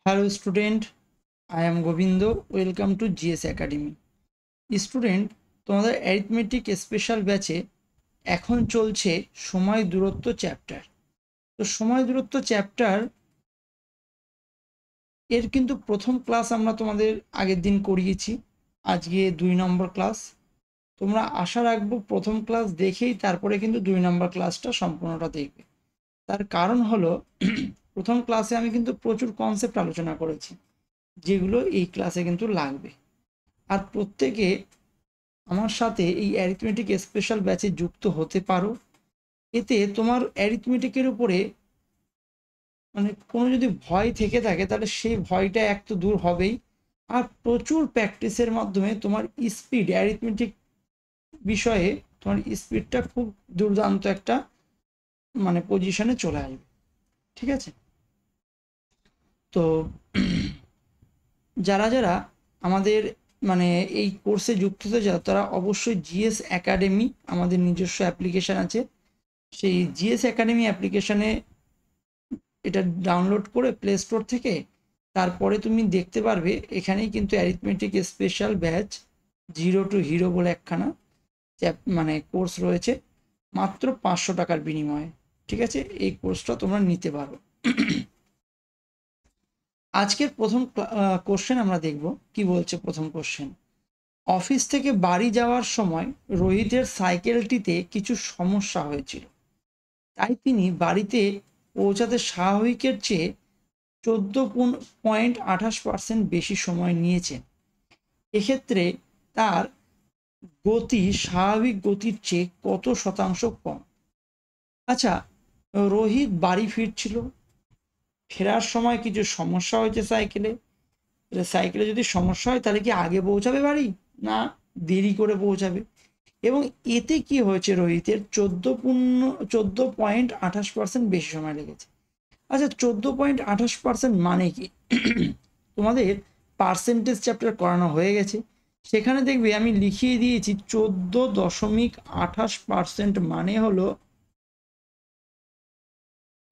Hello student, I am Govind. Welcome to GS academy. Student, তোমাদের arithmetic special ব্যাচে এখন চলছে সময় দূরত্ব চ্যাপ্টার। তো সময় দূরত্ব চ্যাপ্টার এর কিন্তু প্রথম ক্লাস আমরা তোমাদের আগের দিন করিয়েছি। আজকে 2 নম্বর ক্লাস। তোমরা আশা রাখবো প্রথম ক্লাস দেখেই তারপরে কিন্তু 2 নম্বর ক্লাসটা সম্পূর্ণটা দেখবে। তার কারণ হলো প্রথম ক্লাসে আমি কিন্তু প্রচুর কনসেপ্ট আলোচনা করেছি, যেগুলো এই ক্লাসে কিন্তু লাগবে। আর প্রত্যেকে আমার সাথে এই অ্যারিথমেটিক স্পেশাল ব্যাচে যুক্ত হতে পারো। এতে তোমার অ্যারিথমেটিকের উপরে মানে কোনো যদি ভয় থেকে থাকে তাহলে সেই ভয়টা এক তো দূর হবেই, আর প্রচুর প্র্যাকটিসের মাধ্যমে তোমার স্পিড অ্যারিথমেটিক বিষয়ে তোমার স্পিডটা খুব দুর্দান্ত একটা মানে পজিশনে চলে আসবে। ঠিক আছে? তো যারা যারা আমাদের মানে এই কোর্সে যুক্ত হতে চাও তারা অবশ্যই জিএস একাডেমি আমাদের নিজস্ব অ্যাপ্লিকেশান আছে, সেই জিএস একাডেমি অ্যাপ্লিকেশানে এটা ডাউনলোড করে প্লে স্টোর থেকে তারপরে তুমি দেখতে পারবে এখানেই কিন্তু arithmetic special batch 0 to hero বলে একখানা মানে কোর্স রয়েছে, মাত্র 500 টাকার বিনিময়ে। ঠিক আছে, এই কোর্সটা তোমরা নিতে পারো। আজকের প্রথম কোশ্চেন আমরা দেখব কি বলছে। প্রথম কোশ্চেন, অফিস থেকে বাড়ি যাওয়ার সময় রোহিতের সাইকেলটিতে কিছু সমস্যা হয়েছিল, তাই তিনি বাড়িতে পৌঁছাতে স্বাভাবিকের চেয়ে 14.28% বেশি সময় নিয়েছেন। এক্ষেত্রে তার গতি স্বাভাবিক গতির চেয়ে কত শতাংশ কম? আচ্ছা, রোহিত বাড়ি ফিরছিল, ফেরার সময় কিছু সমস্যা হয়েছে সাইকেলে। সাইকেলে যদি সমস্যা হয় তাহলে কি আগে পৌঁছাবে বাড়ি, না দেরি করে পৌঁছাবে? এবং এতে কি হয়েছে, রোহিতের 14.28% বেশি সময় লেগেছে। আচ্ছা, 14.28% মানে কি? তোমাদের পার্সেন্টেজ চ্যাপ্টার করানো হয়ে গেছে, সেখানে দেখবে আমি লিখিয়ে দিয়েছি 14.28% মানে হলো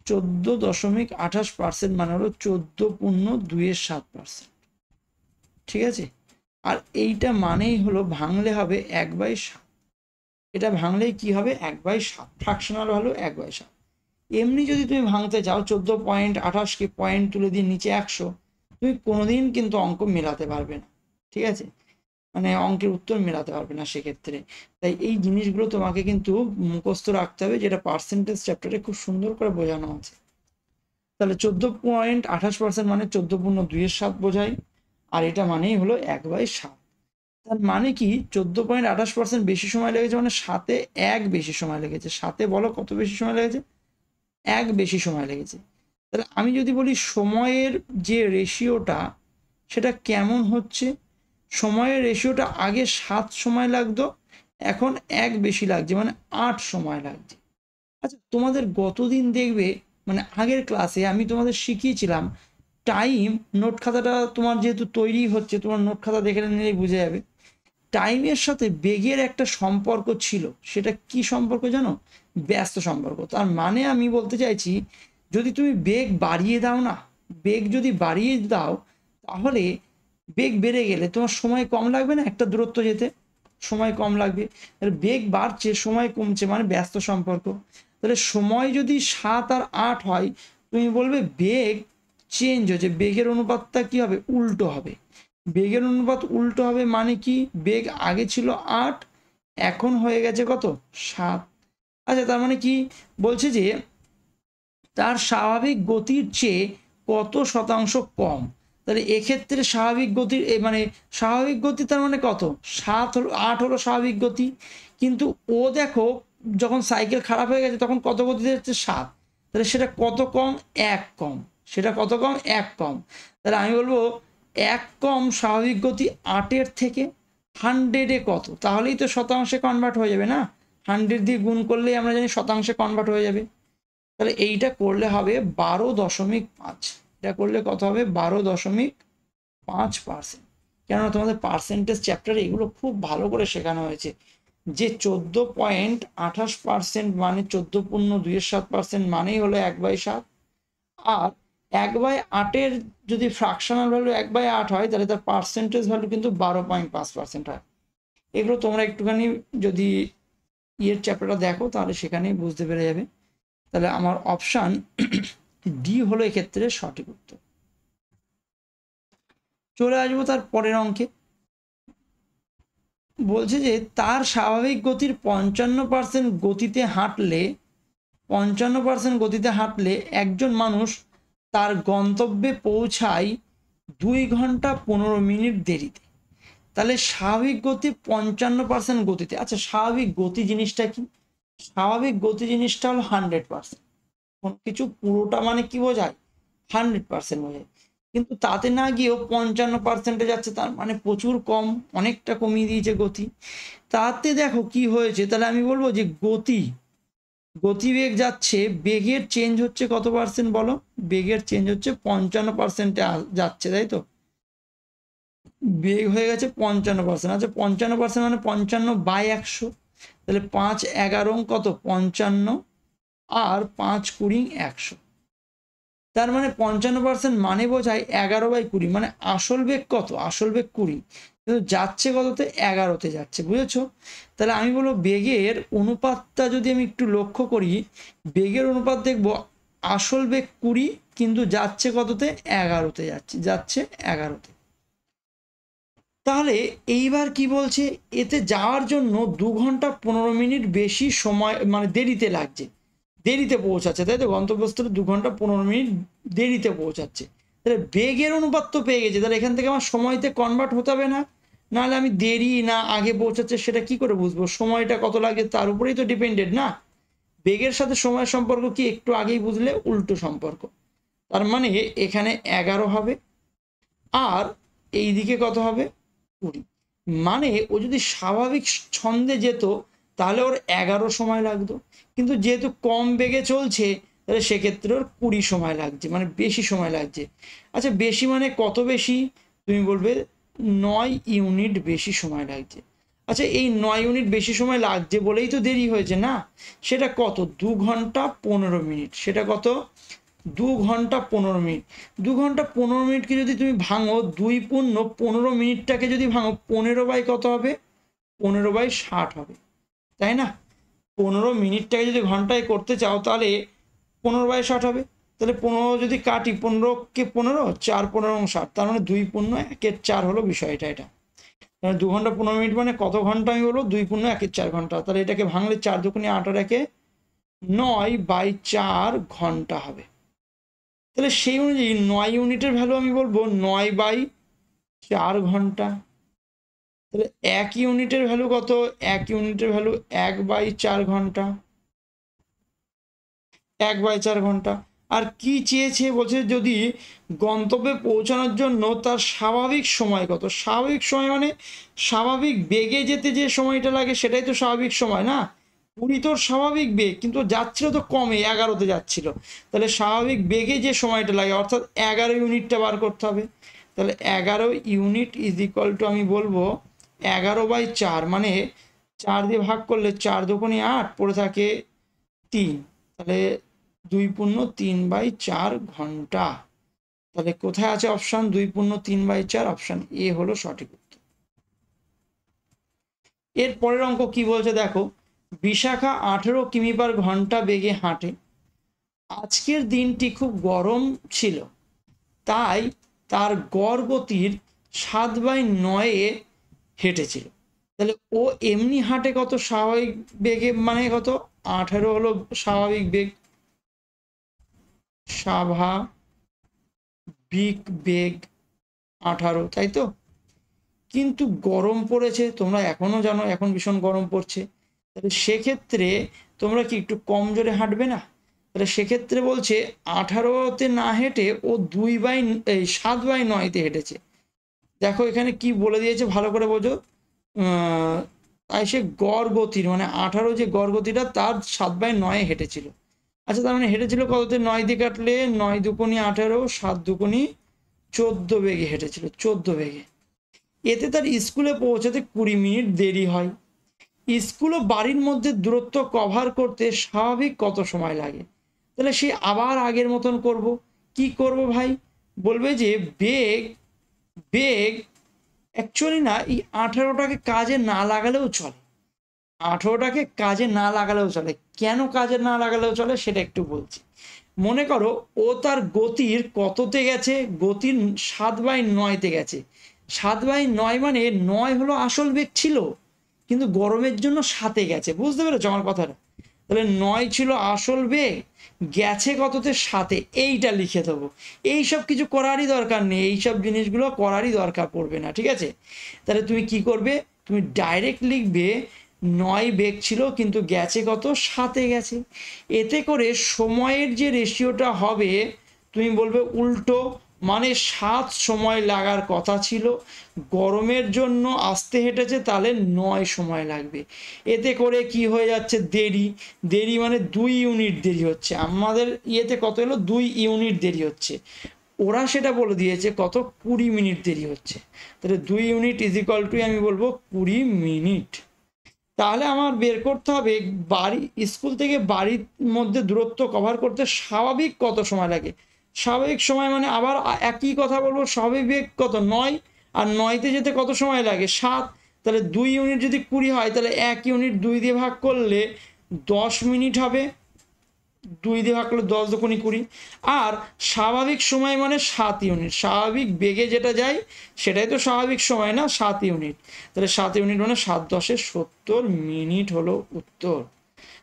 14.28% মানে হলো 14.27%। ঠিক আছে? আর এইটা মানেই হলো ভাঙলে হবে 1/7। এটা ভাঙলেই কি হবে? 1/7। ফ্র্যাকশনাল হলো 1/7। এমনি যদি তুমি ভাঙতে চাও 14.28কে পয়েন্ট তুলে দিয়ে নিচে 100, তুমি কোনোদিন কিন্তু অঙ্ক মেলাতে পারবে না। ঠিক আছে, মানে অঙ্কের উত্তর মেলাতে পারবে না সেক্ষেত্রে। তাই এই জিনিসগুলো তোমাকে কিন্তু মুখস্থ রাখতে হবে, যেটা পার্সেন্টেজ চ্যাপ্টারে খুব সুন্দর করে বোঝানো আছে। তাহলে 14.28% মানে 14.27 বোঝায়, আর এটা মানেই হলো 1/7। তার মানে কি 14.28% বেশি সময় লেগেছে মানে 7-এ 1 বেশি সময় লেগেছে। 7-এ বলো কত বেশি সময় লেগেছে? 1 বেশি সময় লেগেছে। তাহলে আমি যদি বলি সময়ের যে রেশিওটা সেটা কেমন হচ্ছে, সময়ের রেশিওটা আগে 7 সময় লাগতো, এখন 1 বেশি লাগছে মানে 8 সময় লাগছে। আচ্ছা, তোমাদের গতদিন দেখবে মানে আগের ক্লাসে আমি তোমাদের শিখিয়েছিলাম টাইম, নোট খাতাটা তোমার যেহেতু তৈরি হচ্ছে তোমার নোট খাতা দেখে নিলেই বুঝে যাবে, টাইমের সাথে বেগের একটা সম্পর্ক ছিল। সেটা কি সম্পর্ক জানো? ব্যস্ত সম্পর্ক। তার মানে আমি বলতে চাইছি, যদি তুমি বেগ বাড়িয়ে দাও না, বেগ যদি বাড়িয়ে দাও তাহলে বেগ বেড়ে গেলে তোমার সময় কম লাগবে না? একটা দূরত্ব যেতে সময় কম লাগবে। বেগ বাড়ছে সময় কমছে মানে ব্যস্ত সম্পর্ক। তাহলে সময় যদি 7 আর 8 হয়, তুমি বলবে বেগ চেঞ্জ হচ্ছে, বেগের অনুপাতটা কি হবে? উল্টো হবে। বেগের অনুপাত উল্টো হবে মানে কি? বেগ আগে ছিল 8, এখন হয়ে গেছে কত? 7। আচ্ছা, তার মানে কি বলছে যে তার স্বাভাবিক গতির চেয়ে কত শতাংশ কম। তাহলে এক্ষেত্রে স্বাভাবিক গতির মানে স্বাভাবিক গতি তার মানে কত? 7 হলো, 8 হলো স্বাভাবিক গতি, কিন্তু ও দেখো যখন সাইকেল খারাপ হয়ে গেছে তখন কত গতিতে যাচ্ছে? 7। তাহলে সেটা কত কম? 1 কম। সেটা কত কম? 1 কম। তাহলে আমি বলবো 1 কম স্বাভাবিক গতি 8-এর থেকে। 100-এ কত? তাহলেই তো শতাংশে কনভার্ট হয়ে যাবে না? 100 দিয়ে গুণ করলেই আমরা জানি শতাংশে কনভার্ট হয়ে যাবে। তাহলে এইটা করলে হবে 12.5। এটা করলে কত হবে? 12.5%। কেননা তোমাদের পার্সেন্টেজ চ্যাপ্টারে এগুলো খুব ভালো করে শেখানো হয়েছে যে 14.28% মানে 14.27% মানেই হলো 1/7। আর 1/8 যদি ফ্র্যাকশনাল ভ্যালু 1/8 হয় তাহলে তার পার্সেন্টেজ ভ্যালু কিন্তু 12.5% হয়। এগুলো তোমরা একটুখানি যদি ইয়ের চ্যাপ্টারটা দেখো তাহলে সেখানেই বুঝতে পেরে যাবে। তাহলে আমার অপশান ডি হলো এক্ষেত্রে সঠিক উত্তর। চলে আসবো তার পরের অঙ্কে। বলছে যে তার স্বাভাবিক গতির 55% গতিতে হাঁটলে 55% গতিতে হাঁটলে একজন মানুষ তার গন্তব্যে পৌঁছায় 2 ঘন্টা 15 মিনিট দেরিতে। তাহলে স্বাভাবিক গতি 55% গতিতে। আচ্ছা, স্বাভাবিক গতি জিনিসটা কি? স্বাভাবিক গতি জিনিসটা হলো 100%। কোনো কিছু পুরোটা মানে কি বোঝায়? 100% বোঝায়। কিন্তু তাতে না গিয়েও 55% যাচ্ছে, তার মানে প্রচুর কম, অনেকটা কমিয়ে দিয়েছে গতি। তাতে দেখো কি হয়েছে, তাহলে আমি বলবো যে গতিবেগ যাচ্ছে, বেগের চেঞ্জ হচ্ছে কত পার্সেন্ট বলো? বেগের চেঞ্জ হচ্ছে 55%-এ যাচ্ছে, তাই তো? বেগ হয়ে গেছে 55%। আচ্ছা, 55% মানে 55/100, তাহলে 5×11 কত? 55, আর 5×20 100। তার মানে 55% মানে বোঝায় 11/20, মানে আসল বেগ কত? আসল বেগ 20, কিন্তু যাচ্ছে কততে? 11-তে যাচ্ছে, বুঝেছো? তাহলে আমি বলবো বেগের অনুপাতটা যদি আমি একটু লক্ষ্য করি, বেগের অনুপাত দেখবো আসল বেগ 20, কিন্তু যাচ্ছে কততে? 11-তে যাচ্ছে 11-তে। তাহলে এইবার কি বলছে, এতে যাওয়ার জন্য 2 ঘন্টা 15 মিনিট বেশি সময়, মানে দেরিতে লাগছে, দেরিতে পৌঁছাচ্ছে, তাই তো? গন্তব্যস্থলে 2 ঘন্টা 15 মিনিট দেরিতে পৌঁছাচ্ছে। তাহলে বেগের অনুপাত তো পেয়ে গেছে, তাহলে এখান থেকে আমার সময়তে কনভার্ট হতে হবে না? নাহলে আমি দেরি না আগে পৌঁছাচ্ছে সেটা কি করে বুঝবো? সময়টা কত লাগে তার উপরেই তো ডিপেন্ডেড না? বেগের সাথে সময়ের সম্পর্ক কি একটু আগেই বুঝলে? উল্টো সম্পর্ক। তার মানে এখানে 11 হবে, আর এই দিকে কত হবে? 20। মানে ও যদি স্বাভাবিক ছন্দে যেত তাহলে ওর 11 সময় লাগতো, কিন্তু যেহেতু কম বেগে চলছে তাহলে সেক্ষেত্রে ওর 20 সময় লাগছে, মানে বেশি সময় লাগছে। আচ্ছা, বেশি মানে কত বেশি? তুমি বলবে 9 ইউনিট বেশি সময় লাগছে। আচ্ছা, এই 9 ইউনিট বেশি সময় লাগছে বলেই তো দেরি হয়েছে না? সেটা কত? 2 ঘন্টা 15 মিনিট। সেটা কত? 2 ঘন্টা 15 মিনিট। 2 ঘন্টা 15 মিনিটকে যদি তুমি ভাঙো, 2×15 মিনিটটাকে যদি ভাঙো, 15 কত হবে? 15/60 হবে, তাই না? 15 মিনিটটাকে যদি ঘন্টায় করতে চাও তাহলে 15/60 হবে। তাহলে 15 যদি কাটি, 15কে 15, 4 15 60, তার মানে 2×1=4 হলো বিষয়টা। এটা মানে 2 ঘন্টা 15 মিনিট মানে কত ঘন্টা? আমি বলবো 2×1=4 ঘন্টা। তাহলে এটাকে ভাঙলে 4 2 8 আর 1 9/4 ঘন্টা হবে। তাহলে সেই অনুযায়ী 9 ইউনিটের ভ্যালু আমি বলবো 9/4 ঘন্টা। তাহলে 1 ইউনিটের ভ্যালু কত? 1 ইউনিটের ভ্যালু 1/4 ঘন্টা, 1/4 ঘন্টা। আর কি চেয়েছে? বলছে যদি গন্তব্যে পৌঁছানোর জন্য তার স্বাভাবিক সময় কত? স্বাভাবিক সময় মানে স্বাভাবিক বেগে যেতে যে সময়টা লাগে সেটাই তো স্বাভাবিক সময়, না? 20 তোর স্বাভাবিক বেগ, কিন্তু যাচ্ছিল তো কমে, 11-তে যাচ্ছিল। তাহলে স্বাভাবিক বেগে যে সময়টা লাগে, অর্থাৎ 11 ইউনিটটা বার করতে হবে। তাহলে 11 ইউনিট ইজ ইকুয়াল টু, আমি বলবো 11/4, মানে 4 দিয়ে ভাগ করলে 4 2 8, পড়ে থাকে 3, তাহলে 2×3/4 ঘন্টা। তাহলে কোথায় আছে অপশান? 2×3/4, অপশান এ হলো সঠিক উত্তর। এর পরের অঙ্ক কি বলছে দেখো, বিশাখা 18 কিমি/ঘন্টা বেগে হাঁটে। আজকের দিনটি খুব গরম ছিল, তাই তার গড় গতির 7/9-এ হেঁটেছিল। তাহলে ও এমনি হাঁটে কত স্বাভাবিক বেগে, মানে কত? 18 হলো স্বাভাবিক বেগ, স্বাভাবিক বেগ 18, তাই তো? কিন্তু গরম পড়েছে, তোমরা এখনো জানো এখন ভীষণ গরম পড়ছে। তাহলে সেক্ষেত্রে তোমরা কি একটু কম জোরে হাঁটবে না? তাহলে সেক্ষেত্রে বলছে 18-তে না হেঁটে ও 7/9-তে হেঁটেছে। দেখো এখানে কি বলে দিয়েছে ভালো করে বোঝো। তাই সে গড় গতির, মানে 18 যে গড় গতিটা তার 7/9-এ হেঁটেছিল। আচ্ছা, তার মানে হেঁটেছিল কততে? 9 দিয়ে কাটলে 9 2 18, 7 2 14 বেগে হেঁটেছিল, 14 বেগে। এতে তার স্কুলে পৌঁছাতে 20 মিনিট দেরি হয়। স্কুল ও বাড়ির মধ্যে দূরত্ব কভার করতে স্বাভাবিক কত সময় লাগে? তাহলে সে আবার আগের মতন করব, কি করব ভাই, বলবে যে বেগ বেগ অ্যাকচুয়ালি না এই 18টাকে কাজে না লাগালেও চলে, 18টাকে কাজে না লাগালেও চলে। কেন কাজে না লাগালেও চলে সেটা একটু বলছি। মনে করো ও তার গতির কততে গেছে, গতির 7/9-তে গেছে। 7/9 মানে 9 হলো আসল বেগ ছিল, কিন্তু গরমের জন্য 7-এ গেছে। বুঝতে পেরেছো আমার কথাটা? তাহলে 9 ছিল আসল বেগ, গেছে কততে, 7-এ। এইটা লিখে দেবো। এইসব কিছু করারই দরকার নেই, এইসব জিনিসগুলো করারই দরকার পড়বে না, ঠিক আছে? তাহলে তুমি কি করবে, তুমি ডাইরেক্ট লিখবে 9 বেগ ছিল কিন্তু গেছে কত, 7-এ গেছে। এতে করে সময়ের যে রেশিওটা হবে তুমি বলবে উল্টো, মানে 7 সময় লাগার কথা ছিল, গরমের জন্য আসতে হেঁটেছে, তাহলে 9 সময় লাগবে। এতে করে কি হয়ে যাচ্ছে, দেরি। দেরি মানে 2 ইউনিট দেরি হচ্ছে। আমাদের ইয়েতে কত এলো, 2 ইউনিট দেরি হচ্ছে। ওরা সেটা বলে দিয়েছে কত, 20 মিনিট দেরি হচ্ছে। তাহলে 2 ইউনিট ইজ ইকুয়াল টু আমি বলবো 20 মিনিট। তাহলে আমার বের করতে হবে বাড়ি, স্কুল থেকে বাড়ির মধ্যে দূরত্ব কভার করতে স্বাভাবিক কত সময় লাগে। স্বাভাবিক সময় মানে আবার একই কথা বলবো, স্বাভাবিক বেগ কত, 9, আর 9-তে যেতে কত সময় লাগে, 7। তাহলে 2 ইউনিট যদি 20 হয়, তাহলে 1 ইউনিট 2 দিয়ে ভাগ করলে 10 মিনিট হবে। 2 দিয়ে ভাগ করলে 10 দুগুণে 20। আর স্বাভাবিক সময় মানে 7 ইউনিট, স্বাভাবিক বেগে যেটা যায় সেটাই তো স্বাভাবিক সময় না, 7 ইউনিট। তাহলে 7 ইউনিট মানে 7 × 10 = 70 মিনিট হলো উত্তর।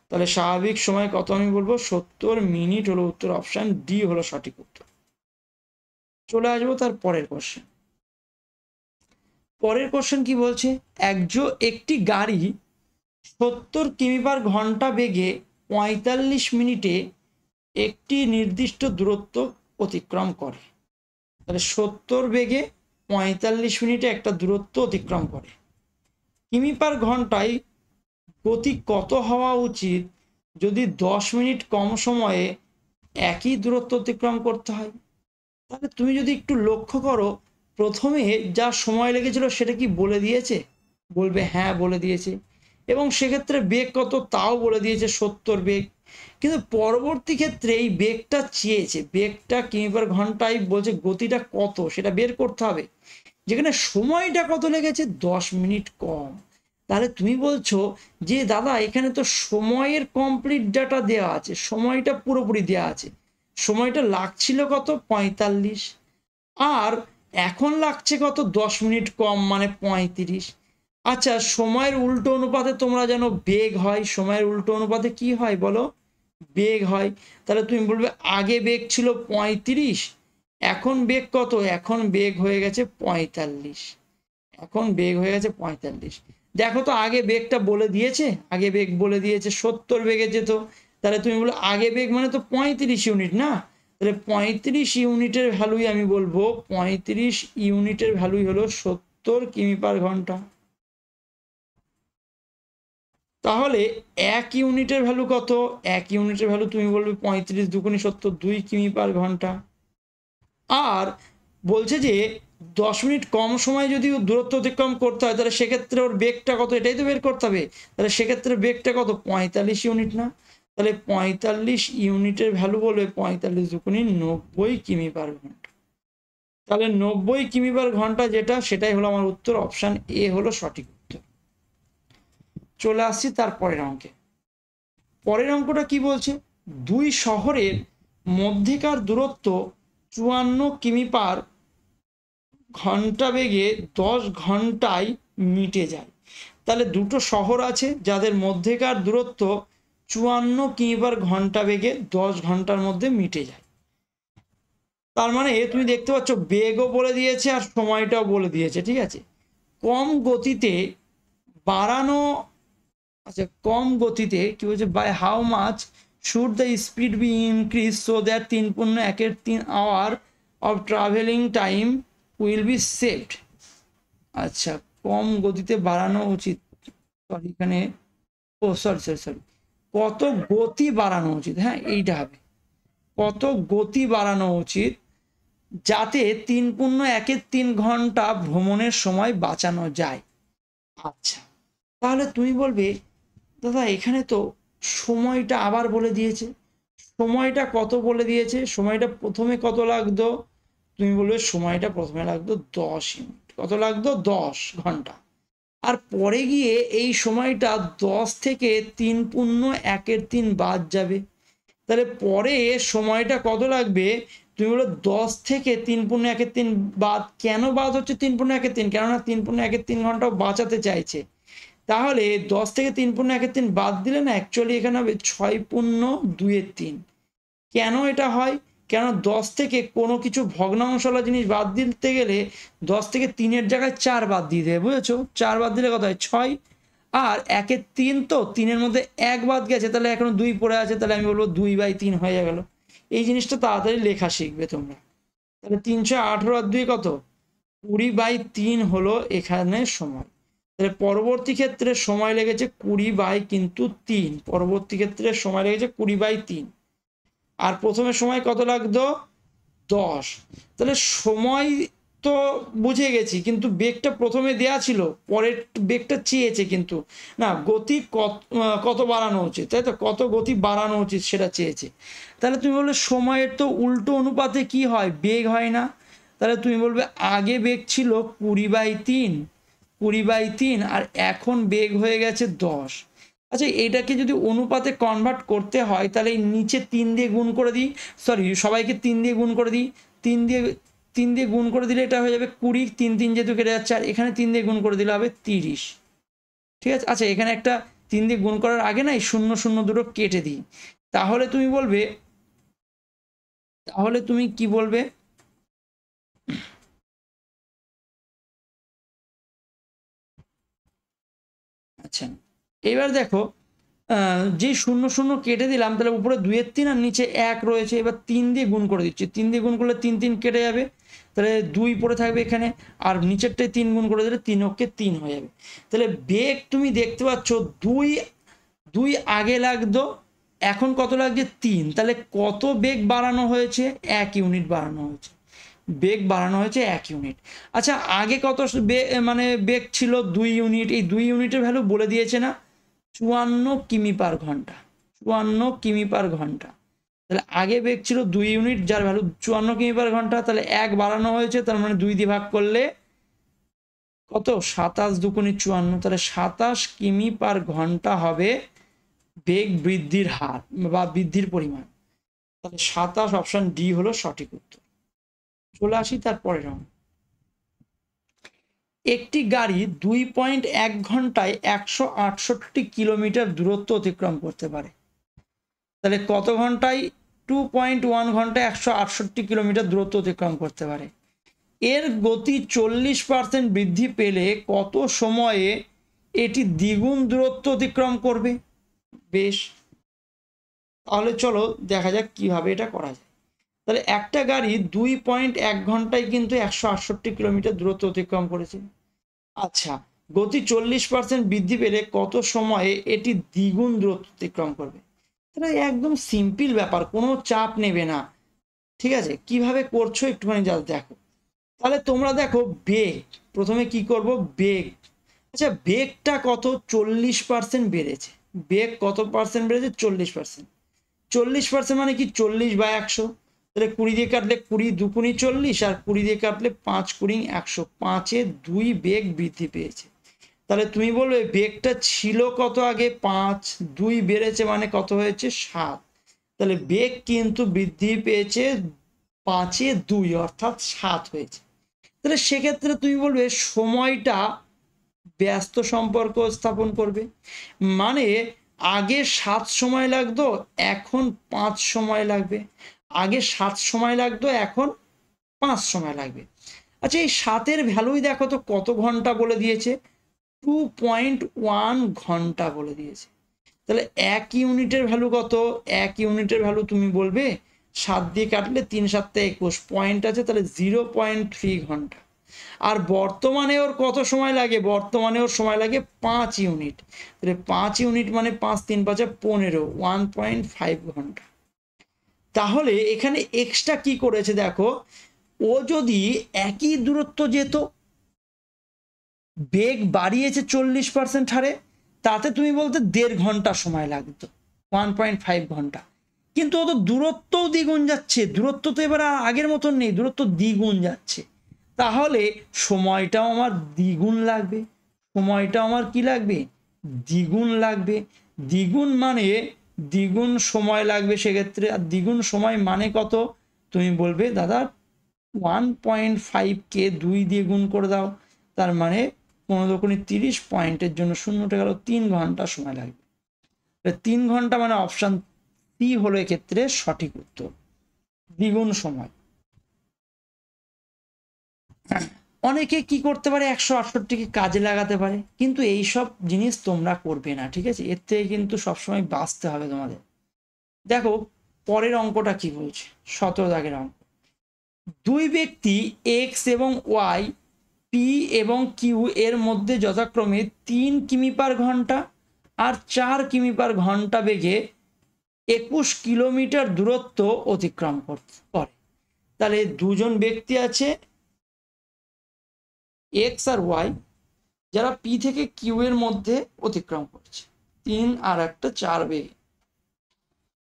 তাহলে স্বাভাবিক সময় কত আমি বলবো, 70 মিনিট হলো উত্তর। অপশান ডি হলো সঠিক উত্তর। চলে আসবো তার পরের কোশ্চেন। পরের কোশ্চেন কি বলছে, একটি গাড়ি 70 কিমি/ঘন্টা বেগে 45 মিনিটে একটি নির্দিষ্ট দূরত্ব অতিক্রম করে। তাহলে 70 বেগে 45 মিনিটে একটা দূরত্ব অতিক্রম করে। কিমি/ঘন্টায় গতি কত হওয়া উচিত যদি 10 মিনিট কম সময়ে একই দূরত্ব অতিক্রম করতে হয়? তাহলে তুমি যদি একটু লক্ষ্য করো, প্রথমে যা সময় লেগেছিল সেটা কি বলে দিয়েছে? বলবে হ্যাঁ বলে দিয়েছে, এবং সেক্ষেত্রে বেগ কত তাও বলে দিয়েছে, 70 বেগ। কিন্তু পরবর্তী ক্ষেত্রে এই বেগটা চেয়েছে, বেগটা কিমি/ঘন্টায় বলছে, গতিটা কত সেটা বের করতে হবে, যেখানে সময়টা কত লেগেছে, 10 মিনিট কম। তাহলে তুমি বলছো যে দাদা এখানে তো সময়ের কমপ্লিট ডাটা দেওয়া আছে, সময়টা পুরোপুরি দেওয়া আছে, সময়টা লাগছিল কত, 45, আর এখন লাগছে কত, 10 মিনিট কম মানে 35। আচ্ছা, সময়ের উল্টো অনুপাতে তোমরা জানো বেগ হয়, সময়ের উল্টো অনুপাতে কি হয় বলো, বেগ হয়। তাহলে তুমি বলবে আগে বেগ ছিল 35, এখন বেগ কত, এখন বেগ হয়ে গেছে 45। এখন বেগ হয়ে গেছে 45। দেখো তো আগে বেগটা বলে দিয়েছে, আগে বেগ বলে দিয়েছে 70 বেগে যেত। তাহলে তুমি বলো আগে বেগ মানে তো 35 ইউনিট না, তাহলে 35 ইউনিটের ভ্যালুই আমি বলবো, 35 ইউনিটের ভ্যালুই হলো 70 কিমি/ঘন্টা। তাহলে 1 ইউনিটের ভ্যালু কত, 1 ইউনিটের ভ্যালু তুমি বলবে 35 দুগুণে 70, 2 কিমি/ঘন্টা। আর বলছে যে 10 মিনিট কম সময় যদি দূরত্ব অতিক্রম করতে হয়, তাহলে সেক্ষেত্রে ওর বেগটা কত, এটাই তো বের করতে হবে। তাহলে সেক্ষেত্রে বেগটা কত, 45 ইউনিট না? তাহলে 45 ইউনিটের ভ্যালু বলবে 45 দুগুণে 90 কিমি/ঘন্টা। তাহলে 90 কিমি/ঘন্টা যেটা, সেটাই হলো আমার উত্তর। অপশান এ হলো সঠিক উত্তর। চলে আসছি তার পরের অঙ্কে। পরের অঙ্কটা কি বলছে, দুই শহরের মধ্যেকার দূরত্ব 54 কিমি/ঘন্টা বেগে 10 ঘন্টায় মিটে যায়। তাহলে দুটো শহর আছে যাদের মধ্যেকার দূরত্ব 54 কিমি/ঘন্টা বেগে 10 ঘন্টার মধ্যে মিটে যায়। তার মানে তুমি দেখতে পাচ্ছ বেগও বলে দিয়েছে আর সময়টাও বলে দিয়েছে, ঠিক আছে? কম গতিতে বাড়ানো, আচ্ছা কম গতিতে কি বলছে, by how much should the speed be increase so that 3.13 hour of travelling time will be saved. আচ্ছা, কম গতিতে বাড়ানো উচিত, সরি এখানে, ও সরি সরি সরি, কত গতি বাড়ানো উচিত, হ্যাঁ এইটা হবে, কত গতি বাড়ানো উচিত যাতে 3.13 ঘন্টা ভ্রমণের সময় বাঁচানো যায়। আচ্ছা, তাহলে তুমি বলবে দাদা এখানে তো সময়টা আবার বলে দিয়েছে, সময়টা কত বলে দিয়েছে, সময়টা প্রথমে কত লাগতো, তুমি বলবে সময়টা প্রথমে লাগতো 10 ইউনিট, কত লাগতো 10 ঘন্টা। আর পরে গিয়ে এই সময়টা 10 থেকে 3.1 বাদ যাবে, তাহলে পরে সময়টা কত লাগবে, তুমি বলো 10 থেকে 3.1 বাদ। কেন বাদ হচ্ছে 3.1? কেননা 3.1 ঘন্টাও বাঁচাতে চাইছে। তাহলে 10 থেকে 3.1 বাদ দিলে না অ্যাকচুয়ালি এখানে হবে 6.2 কেন এটা হয়, কেন 10 থেকে কোনো কিছু ভগ্নাংশওয়ালা জিনিস বাদ দিতে গেলে 10 থেকে 3-এর জায়গায় 4 বাদ দিয়ে দেবে, বুঝেছো? 4 বাদ দিলে কত হয় 6, আর 1/3, তো 3-এর মধ্যে 1 বাদ গেছে, তাহলে এখনো 2 পড়ে আছে, তাহলে আমি বলবো 2/3 হয়ে গেল। এই জিনিসটা তাড়াতাড়ি লেখা শিখবে তোমরা। তাহলে 318 আর 2 কত, 20/3 হলো এখানে সময়। তাহলে পরবর্তী ক্ষেত্রে সময় লেগেছে 20/3, পরবর্তী ক্ষেত্রে সময় লেগেছে 20/3। আর প্রথমে সময় কত লাগতো 10। তাহলে সময় তো বুঝে গেছি, কিন্তু বেগটা প্রথমে দেয়া ছিল, পরের বেগটা চেয়েছে, কিন্তু না গতি কত বাড়ানো উচিত, তাই তো, কত গতি বাড়ানো উচিত সেটা চেয়েছে। তাহলে তুমি বলবে সময়ের তো উল্টো অনুপাতে কি হয়, বেগ হয় না। তাহলে তুমি বলবে আগে বেগ ছিল 20/3, আর এখন বেগ হয়ে গেছে 10। আচ্ছা, এটাকে যদি অনুপাতে কনভার্ট করতে হয় তাহলে এই নিচে 3 দিয়ে গুণ করে দিই, সরি সবাইকে 3 দিয়ে গুণ করে দিই, 3 দিয়ে গুণ করে দিলে এটা হয়ে যাবে 20, 3 যেহেতু কেটে যাচ্ছে, আর এখানে 3 দিয়ে গুণ করে দিলে হবে 30। ঠিক আছে, আচ্ছা এখানে একটা 3 দিয়ে গুণ করার আগে না এই 0 দুটো কেটে দিই, তাহলে তুমি বলবে, তাহলে তুমি কি বলবে, আচ্ছা এবার দেখো যে 0 কেটে দিলাম, তাহলে উপরে 2/3 আর নিচে 1 রয়েছে, এবার 3 দিয়ে গুণ করে দিচ্ছি, 3 দিয়ে গুণ করলে 3 কেটে যাবে, তাহলে 2 পড়ে থাকবে এখানে, আর নিচেরটায় 3 গুণ করে দিলে 3 হয়ে যাবে। তাহলে বেগ তুমি দেখতে পাচ্ছ 2 আগে লাগতো, এখন কত লাগছে 3, তাহলে কত বেগ বাড়ানো হয়েছে, 1 ইউনিট বাড়ানো হয়েছে, বেগ বাড়ানো হয়েছে 1 ইউনিট। আচ্ছা আগে কত মানে বেগ ছিল 2 ইউনিট, এই 2 ইউনিটের ভ্যালু বলে দিয়েছে না, 54 কিমি পার ঘন্টা, 54 কিমি পার ঘন্টা। তাহলে আগে বেগ ছিল 2 ইউনিট যার ভ্যালু 54 কিমি পার ঘন্টা, তাহলে 1 বাড়ানো হয়েছে, তার মানে 2 দিয়ে ভাগ করলে কত, 27 দুগুণে 54, তাহলে 27 কিমি পার ঘন্টা হবে বেগ বৃদ্ধির হার বা বৃদ্ধির পরিমাণ। তাহলে 27, অপশন ডি হলো সঠিক উত্তর। চলে আসি তারপরে রং। একটি গাড়ি 2.1 ঘন্টায় 168 কিলোমিটার দূরত্ব অতিক্রম করতে পারে, তাহলে কত ঘন্টায় 2.1 ঘন্টায় 168 কিলোমিটার দূরত্ব অতিক্রম করতে পারে। এর গতি 40% বৃদ্ধি পেলে কত সময়ে এটি দ্বিগুণ দূরত্ব অতিক্রম করবে। বেশ, তাহলে চলো দেখা যাক কিভাবে এটা করা যায়। তাহলে একটা গাড়ি 2.1 ঘন্টায় কিন্তু 168 কিলোমিটার দূরত্ব অতিক্রম করেছে। আচ্ছা, গতি 40% বৃদ্ধি পেলে কত সময়ে এটি দ্বিগুণ দূরত্ব অতিক্রম করবে। তাহলে একদম সিম্পল ব্যাপার, কোনো চাপ নেবে না। ঠিক আছে, কিভাবে করছো একটুখানি জাস্ট দেখো। তাহলে তোমরা দেখো বেগ, প্রথমে কি করব, বেগ, আচ্ছা বেগটা কত, 40% বেড়েছে, বেগ কত পার্সেন্ট বেড়েছে, 40%। 40% মানে কি 40/100, তাহলে 20 দিয়ে কাটলে 20 দুগুণে 40, আর 20 দিয়ে কাটলে 5 গুণে 100, 5-এ 2 বেগ বৃদ্ধি পেয়েছে। তাহলে তুমি বলবে বেগটা ছিল কত আগে 5, 2 বেড়েছে মানে কত হয়েছে 7, তাহলে বেগ কিন্তু বৃদ্ধি পেয়েছে 5-এ 2 অর্থাৎ 7 হয়েছে। তাহলে সেক্ষেত্রে তুমি বলবে সময়টা ব্যস্ত সম্পর্ক স্থাপন করবে, মানে আগে 7 সময় লাগতো এখন 5 সময় লাগবে, আগে 7 সময় লাগতো এখন 5 সময় লাগবে। আচ্ছা এই 7-এর ভ্যালুই দেখো তো কত ঘন্টা বলে দিয়েছে, 2.1 ঘন্টা বলে দিয়েছে। তাহলে 1 ইউনিটের ভ্যালু কত, 1 ইউনিটের ভ্যালু তুমি বলবে 7 দিয়ে কাটলে 3-7 21 পয়েন্ট আছে, তাহলে 0.3 ঘন্টা। আর বর্তমানে ওর কত সময় লাগে, বর্তমানে ওর সময় লাগে 5 ইউনিট, তাহলে 5 ইউনিট মানে 5×3=15, 1.5 ঘন্টা। তাহলে এখানে এক্সট্রা কি করেছে দেখো, ও যদি একই দূরত্ব যেত, বেগ বাড়িয়েছে 40% হারে, তাতে তুমি বলতে 1.5 ঘন্টা সময় লাগতো, 1.5 ঘন্টা। কিন্তু ও তো দূরত্বও দ্বিগুণ যাচ্ছে, দূরত্ব তো এবার আর আগের মতন নেই, দূরত্ব দ্বিগুণ যাচ্ছে, তাহলে সময়টাও আমার দ্বিগুণ লাগবে, সময়টা আমার কি লাগবে, দ্বিগুণ লাগবে। দ্বিগুণ মানে দ্বিগুণ সময় লাগবে সেক্ষেত্রে, আর দ্বিগুণ সময় মানে কত, তুমি বলবে দাদা 1.5 কে 2 দিয়ে গুণ করে দাও, তার মানে 15×30 পয়েন্টের জন্য শূন্যটা গেল 3 ঘন্টা সময় লাগবে। 3 ঘন্টা মানে অপশান সি হলো এক্ষেত্রে সঠিক উত্তর, দ্বিগুণ সময়। অনেকে কি করতে পারে 168কে কাজে লাগাতে পারে, কিন্তু এই সব জিনিস তোমরা করবে না, ঠিক আছে, এর থেকে কিন্তু সবসময় বাঁচতে হবে তোমাদের। দেখো পরের অঙ্কটা কি বলছে, 17 দাগের অঙ্ক। দুই ব্যক্তি এক্স এবং ওয়াই, পি এবং কিউ এর মধ্যে যথাক্রমে 3 কিমি পার ঘন্টা আর 4 কিমি পার ঘন্টা বেগে 21 কিলোমিটার দূরত্ব অতিক্রম করে। তাহলে দুজন ব্যক্তি আছে এক্স আর ওয়াই, যারা পি থেকে কিউ এর মধ্যে অতিক্রম করছে 3 আর একটা 4 বেগে।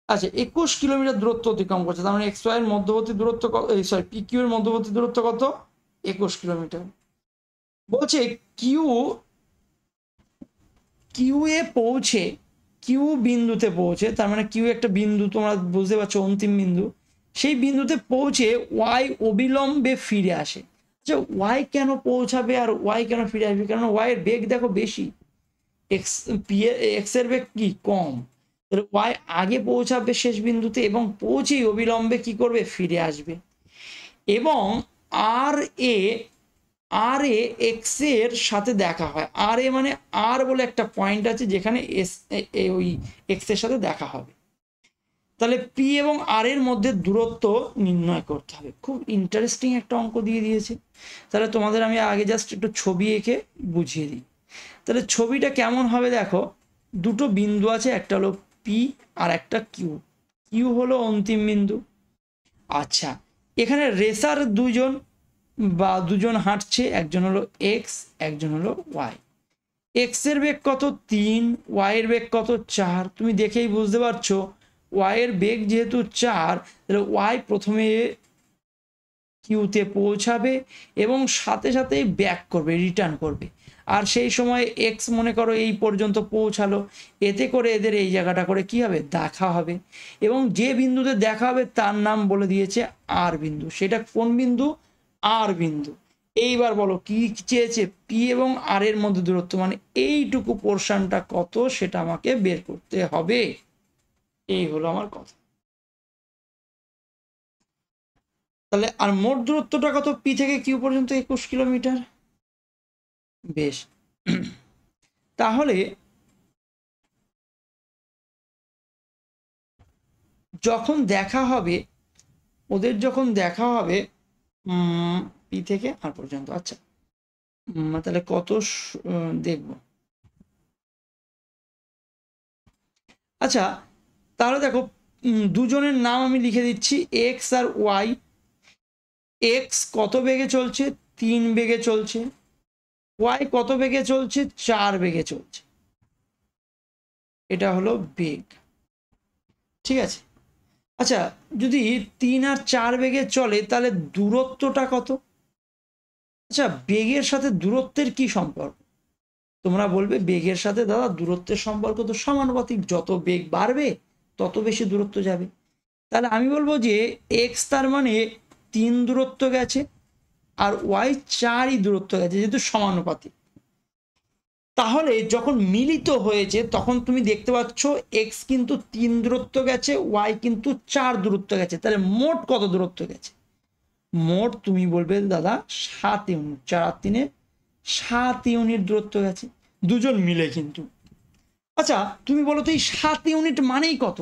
আচ্ছা 21 কিলোমিটার দূরত্ব অতিক্রম করছে, তার মানে এক্স ওয়াই এর মধ্যবর্তী দূরত্ব, সরি পি কিউ এর মধ্যবর্তী দূরত্ব কত, 21 কিলোমিটার। বলছে কিউ কিউ এ পৌঁছে, কিউ বিন্দুতে পৌঁছে, তার মানে কিউ একটা বিন্দু, তোমরা বুঝতে পারছো অন্তিম বিন্দু, সেই বিন্দুতে পৌঁছে ওয়াই অবিলম্বে ফিরে আসে। আচ্ছা ওয়াই কেন পৌঁছাবে আর ওয়াই কেন ফিরে আসবে, কারণ ওয়াই এর বেগ দেখো বেশি, এক্স পি এক্স এর বেগ কি কম, ওয়াই আগে পৌঁছাবে শেষ বিন্দুতে এবং পৌঁছেই অবিলম্বে কি করবে, ফিরে আসবে। এবং আর এ এক্স এর সাথে দেখা হয়, আর এ মানে আর বলে একটা পয়েন্ট আছে যেখানে ওই এক্স এর সাথে দেখা হবে, তাহলে পি এবং আর এর মধ্যে দূরত্ব নির্ণয় করতে হবে। খুব ইন্টারেস্টিং একটা অঙ্ক দিয়ে দিয়েছে, তাহলে তোমাদের আমি আগে জাস্ট একটু ছবি এঁকে বুঝিয়ে দিই। তাহলে ছবিটা কেমন হবে দেখো, দুটো বিন্দু আছে, একটা হলো পি আর একটা কিউ, কিউ হলো অন্তিম বিন্দু। আচ্ছা এখানে রেসার দুজন হাঁটছে, একজন হলো এক্স একজন হলো ওয়াই। এক্স এর বেগ কত 3, ওয়াই এর বেগ কত 4, তুমি দেখেই বুঝতে পারছো ওয়াই এর বেগ যেহেতু 4, তাহলে ওয়াই প্রথমে কিউতে পৌঁছাবে এবং সাথে সাথে ব্যাক করবে, রিটার্ন করবে, আর সেই সময় এক্স মনে করো এই পর্যন্ত পৌঁছালো, এতে করে এদের এই জায়গাটা করে কি হবে, দেখা হবে, এবং যে বিন্দুতে দেখা হবে তার নাম বলে দিয়েছে আর বিন্দু, সেটা কোন বিন্দু, আর বিন্দু। এইবার বলো কি চেয়েছে, পি এবং আর এর মধ্যে দূরত্ব, মানে এইটুকু পোর্শনটা কত সেটা আমাকে বের করতে হবে, এই হলো আমার কথা। তাহলে আর মোট দূরত্বটা কত, পি থেকে কিউ পর্যন্ত 21 কিলোমিটার। বেশ, তাহলে যখন দেখা হবে, ওদের যখন দেখা হবে পি থেকে আর পর্যন্ত, আচ্ছা তাহলে কত দেখব। আচ্ছা তাহলে দেখো দুজনের নাম আমি লিখে দিচ্ছি, এক্স আর ওয়াই। এক্স কত বেগে চলছে, 3 বেগে চলছে, ওয়াই কত বেগে চলছে, 4 বেগে চলছে, এটা হলো বেগ, ঠিক আছে। আচ্ছা যদি 3 আর 4 বেগে চলে তাহলে দূরত্বটা কত, আচ্ছা বেগের সাথে দূরত্বের কি সম্পর্ক, তোমরা বলবে বেগের সাথে দাদা দূরত্বের সম্পর্ক তো সমানুপাতিক, যত বেগ বাড়বে তত বেশি দূরত্ব যাবে, তাহলে আমি বলবো যে এক্স তার মানে 3 দূরত্ব গেছে আর ওয়াই 4ই দূরত্ব গেছে, যেহেতু সমানুপাতিক, তাহলে যখন মিলিত হয়েছে তখন তুমি দেখতে পাচ্ছ এক্স কিন্তু 3 দূরত্ব গেছে, ওয়াই কিন্তু 4 দূরত্ব গেছে, তাহলে মোট কত দূরত্ব গেছে, মোট তুমি বলবে দাদা 7 ইউনিট, 4 আর 3 7 ইউনিট দূরত্ব গেছে দুজন মিলে কিন্তু। আচ্ছা তুমি বলো তো এই 7 ইউনিট মানেই কত,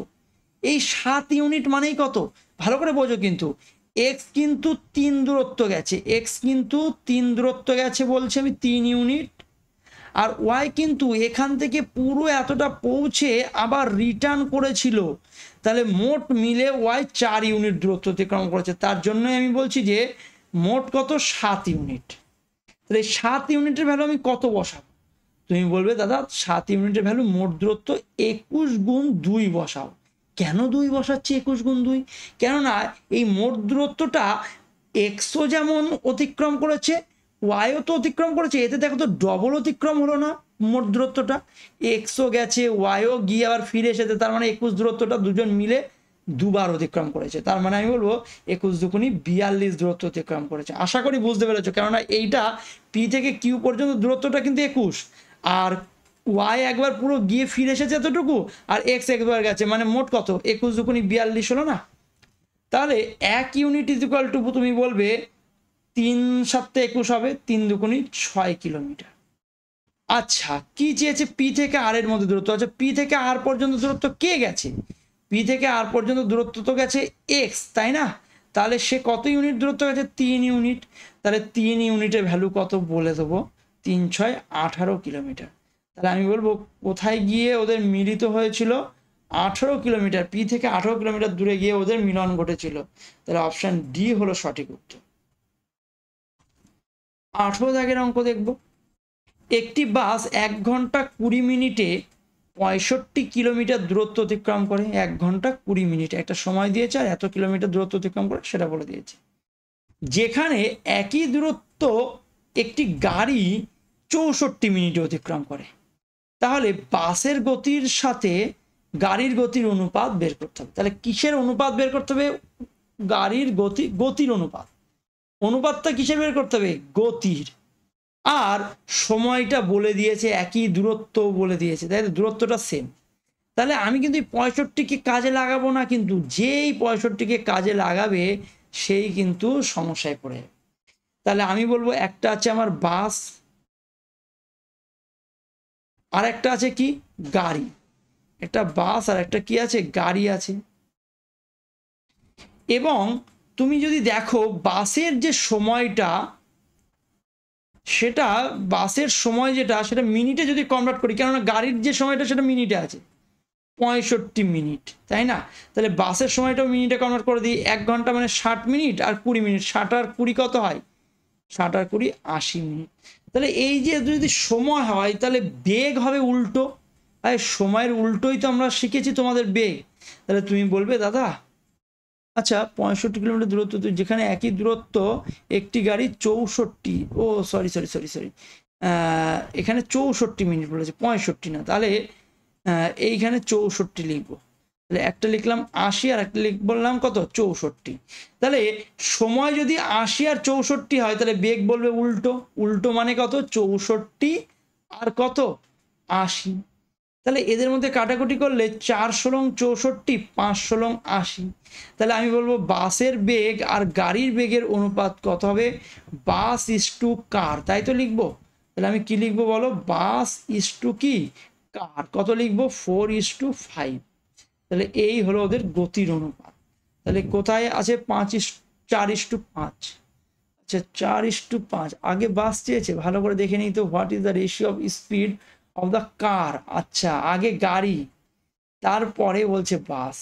এই 7 ইউনিট মানেই কত, ভালো করে বোঝো কিন্তু, এক্স কিন্তু 3 দূরত্ব গেছে, এক্স কিন্তু 3 দূরত্ব গেছে বলছে আমি 3 ইউনিট, আর ওয়াই কিন্তু এখান থেকে পুরো এতটা পৌঁছে আবার রিটার্ন করেছিল, তাহলে মোট মিলে ওয়াই 4 ইউনিট দূরত্ব অতিক্রম করেছে, তার জন্যই আমি বলছি যে মোট কত 7 ইউনিট। তাহলে 7 ইউনিটের ভ্যালু আমি কত বসাবো, তুমি বলবে দাদা 7 ইউনিটের ভ্যালু মোট দূরত্ব 21 গুণ 2 বসাও, কেন 2 বসাচ্ছি 21 গুণ 2? কেননা এই মোট দূরত্বটা এক্সও যেমন অতিক্রম করেছে, ওয়াইও তো অতিক্রম করেছে, এতে দেখো তো ডবল অতিক্রম হলো না মোট দূরত্বটা? এক্সও গেছে, ওয়াইও গিয়ে আবার ফিরে এসেছে, তার মানে 21 দূরত্বটা দুজন মিলে দুবার অতিক্রম করেছে। তার মানে আমি বলবো 21 দুগুণী 42 দূরত্ব অতিক্রম করেছে। আশা করি বুঝতে পেরেছো, কেননা এইটা পি থেকে কিউ পর্যন্ত দূরত্বটা কিন্তু 21, আর ওয়াই একবার পুরো গিয়ে ফিরে এসেছে এতটুকু, আর এক্স একবার গেছে, মানে মোট কত? 21 দুগুণী 42 হলো না? তাহলে 1 ইউনিট ইজ ইকুয়াল টু তুমি বলবে 3 7 21 হবে, 3 দুগুণী 6 কিলোমিটার। আচ্ছা, কি চেয়েছে? পি থেকে আর এর মধ্যে দূরত্ব। আচ্ছা, পি থেকে আর পর্যন্ত দূরত্ব কে গেছে? পি থেকে আর পর্যন্ত দূরত্ব তো গেছে এক্স, তাই না? তাহলে সে কত ইউনিট দূরত্ব গেছে? 3 ইউনিট। তাহলে 3 ইউনিটের ভ্যালু কত বলে দেবো? 3 6 18 কিলোমিটার। তাহলে আমি বলবো কোথায় গিয়ে ওদের মিলিত হয়েছিল? 18 কিলোমিটার। পি থেকে 18 কিলোমিটার দূরে গিয়ে ওদের মিলন ঘটেছিল। তাহলে অপশান ডি হলো সঠিক উত্তর। 18 দাগের অঙ্ক দেখব। একটি বাস 1 ঘন্টা 20 মিনিটে 65 কিলোমিটার দূরত্ব অতিক্রম করে। 1 ঘন্টা 20 মিনিটে একটা সময় দিয়েছে, আর এত কিলোমিটার দূরত্ব অতিক্রম করে সেটা বলে দিয়েছে। যেখানে একই দূরত্ব একটি গাড়ি 64 মিনিটে অতিক্রম করে, তাহলে বাসের গতির সাথে গাড়ির গতির অনুপাত বের করতে হবে। তাহলে কিসের অনুপাত বের করতে হবে? গাড়ির গতির অনুপাত। অনুপাতটা কিসের বের করতে হবে? গতির। আর সময়টা বলে দিয়েছে, একই দূরত্ব বলে দিয়েছে, তাই দূরত্বটা সেম। তাহলে আমি কিন্তু এই 65কে কাজে লাগাবো না, কিন্তু যেই 65কে কাজে লাগাবে সেই কিন্তু সমস্যায় পড়ে যাবে। তাহলে আমি বলবো একটা আছে আমার বাস, আর একটা আছে কি? গাড়ি। একটা বাস আর একটা কি আছে? গাড়ি আছে। এবং তুমি যদি দেখো বাসের যে সময়টা, সেটা বাসের সময় যেটা, সেটা মিনিটে যদি কনভার্ট করি, কেননা গাড়ির যে সময়টা সেটা মিনিটে আছে 65 মিনিট, তাই না? তাহলে বাসের সময়টাও মিনিটে কনভার্ট করে দিই। 1 ঘন্টা মানে 60 মিনিট, আর 20 মিনিট, 60 আর 20 কত হয়? 60 আর 20 80 মিনিট। তাহলে এই যে যদি সময় হয়, তাহলে বেগ হবে উল্টো। আর সময়ের উল্টোই তো আমরা শিখেছি তোমাদের বেগ। তাহলে তুমি বলবে দাদা আচ্ছা 65 কিলোমিটার দূরত্ব, যেখানে একই দূরত্ব একটি গাড়ি 64, ও সরি সরি সরি সরি, এখানে 64 মিনিট বলেছে, 65 না। তাহলে এইখানে 64 লিখবো। তাহলে একটা লিখলাম 80, আর একটা বললাম কত? 64। তাহলে সময় যদি 80 আর 64 হয়, তাহলে বেগ বলবে উল্টো। উল্টো মানে কত? 64 আর কত? 80। তাহলে এদের মধ্যে কাটাকুটি করলে 4 ষোলং 64, 5 ষোলং 80। তাহলে আমি বলবো বাসের বেগ আর গাড়ির বেগের অনুপাত কত হবে? বাস ইস টু কার, তাই তো লিখবো। তাহলে আমি কি লিখবো বলো? বাস ইস টু কি? কার। কত লিখবো? 4:5। তাহলে এই হলো ওদের গতির অনুপাত। তাহলে কোথায় আছে? 4:5। আচ্ছা 4:5। আগে বাস চেয়েছে, ভালো করে দেখে নিই তো, what is the ratio of speed of the car. আচ্ছা আগে গাড়ি, তারপরে বলছে বাস।